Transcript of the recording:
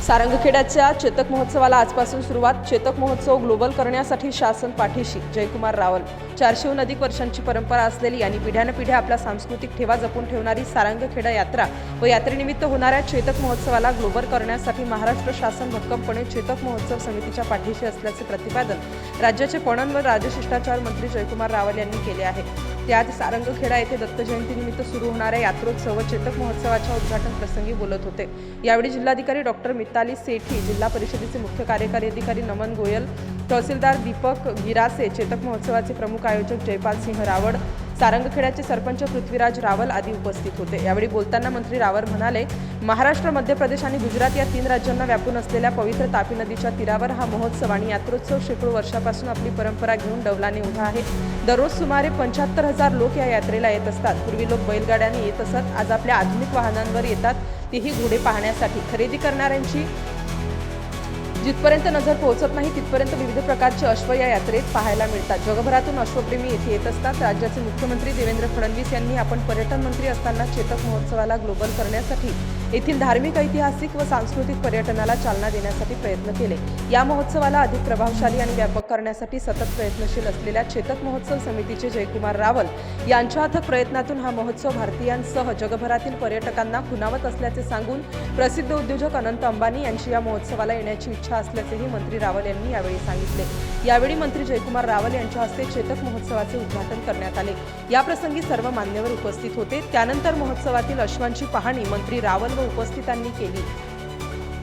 सारंगखेड्याच्या चेतक महोत्सवाला आजपासून सुरुवात। चेतक महोत्सव ग्लोबल करण्यासाठी शासन पाठीशी। जयकुमार रावल। 400हून अधिक वर्षांची परंपरा असलेली आणि पिढ्यानपिढ्या आपला सांस्कृतिक ठेवा जपून ठेवणारी सारंगखेडा यात्रा व यात्रेनिमित्त होणाऱ्या चेतक महोत्सवाला ग्लोबल करण्यासाठी महाराष्ट्र शासन भक्कमपणे चेतक महोत्सव समितीच्या पाठीशी असल्याचे प्रतिपादन राज्याचे पणन व राजशिष्टाचार मंत्री जयकुमार रावल यांनी केले आहे। ते आज सारंगखेडा येथे दत्त जयंतीनिमित्त सुरू होणाऱ्या यात्रोत्सव व चेतक महोत्सवाच्या उद्घाटन प्रसंगी बोलत होते। यावेळी जिल्हाधिकारी डॉक्टर मिताली सेठी, जिल्हा परिषदेचे मुख्य कार्यकारी अधिकारी नमन गोयल, तहसीलदार दीपक गिरासे, चेतक महोत्सवाचे प्रमुख आयोजक जयपाल सिंह रावळ, सारंगखेड्याचे सरपंच पृथ्वीराज रावल आदी उपस्थित होते। यावेळी बोलताना मंत्री रावल म्हणाले, महाराष्ट्र, मध्य प्रदेश आणि गुजरात या 3 राज्यांना व्यापून असलेल्या पवित्र तापी नदीच्या तीरावर हा महोत्सव आणि यात्रोत्सव शेकडो वर्षापासून आपली परंपरा घेऊन डौलाने उभा आहे। दररोज सुमारे 75,000 लोक या यात्रेला येत असतात। पूर्वी लोक बैलगाड्याने येत असत, आज आपल्या आधुनिक वाहनांवर येतात, तेही घोडे पाहण्यासाठी। खरेदी करणाऱ्यांची जिथपर्यंत नजर पोहोचत नाही तिथपर्यंत विविध प्रकारचे अश्व या यात्रेत पाहायला मिळतात। जगभरातून अश्वप्रेमी येथे येत असतात। राज्याचे मुख्यमंत्री देवेंद्र फडणवीस यांनी आपण पर्यटन मंत्री असताना चेतक महोत्सवाला ग्लोबल करण्यासाठी येथील धार्मिक, ऐतिहासिक व सांस्कृतिक पर्यटनाला चालना देण्यासाठी प्रयत्न केले। या महोत्सवाला अधिक प्रभावशाली आणि व्यापक करण्यासाठी सतत प्रयत्नशील असलेल्या चेतक महोत्सव समितीचे जयकुमार रावल यांच्या अथक प्रयत्नातून हा महोत्सव भारतीयांसह जगभरातील पर्यटकांना खुणावत असल्याचे सांगून प्रसिद्ध उद्योजक अनंत अंबानी यांची या महोत्सवाला येण्याची इच्छा असल्याचेही मंत्री रावल यांनी यावेळी सांगितले। यावेळी मंत्री जयकुमार रावल यांच्या हस्ते चेतक महोत्सवाचे उद्घाटन करण्यात आले। या प्रसंगी सर्व मान्यवर उपस्थित होते। त्यानंतर महोत्सवातील अश्वांची पाहणी मंत्री रावल व उपस्थितांनी केली।